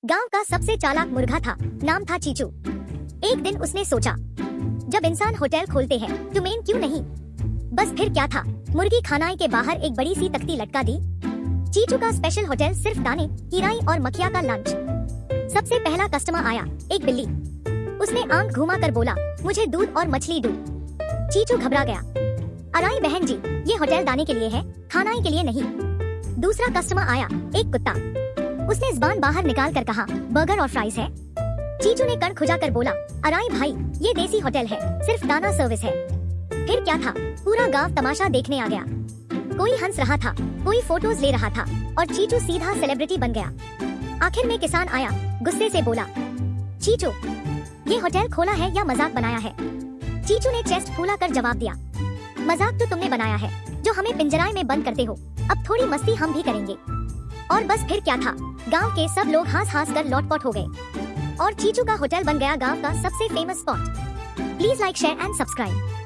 गांव का सबसे चालाक मुर्गा था, नाम था चीचू। एक दिन उसने सोचा, जब इंसान होटल खोलते हैं तो मेन क्यों नहीं। बस फिर क्या था, मुर्गी खानाए के बाहर एक बड़ी सी तख्ती लटका दी। चीचू का स्पेशल होटल, सिर्फ दाने, किराई और मक्खिया का लंच। सबसे पहला कस्टमर आया, एक बिल्ली। उसने आंख घुमा कर बोला, मुझे दूध और मछली दो। चीचू घबरा गया। अराई बहन जी, ये होटल दाने के लिए है, खानाए के लिए नहीं। दूसरा कस्टमर आया, एक कुत्ता। उसने ज़बान बाहर निकाल कर कहा, बर्गर और फ्राइज है। चीचू ने कण खुजा कर बोला, अराई भाई, ये देसी होटल है, सिर्फ दाना सर्विस है। फिर क्या था, पूरा गांव तमाशा देखने आ गया। कोई हंस रहा था, कोई फोटोज ले रहा था, और चीचू सीधा सेलिब्रिटी बन गया। आखिर में किसान आया, गुस्से से बोला, चीचू, ये होटल खोला है या मजाक बनाया है। चीचू ने चेस्ट फूला कर जवाब दिया, मजाक तो तुमने बनाया है, जो हमें पिंजराए में बंद करते हो। अब थोड़ी मस्ती हम भी करेंगे। और बस फिर क्या था, गांव के सब लोग हंस हंस कर लौटपौट हो गए और चीचू का होटल बन गया गांव का सबसे famous spot. Please like, share and subscribe.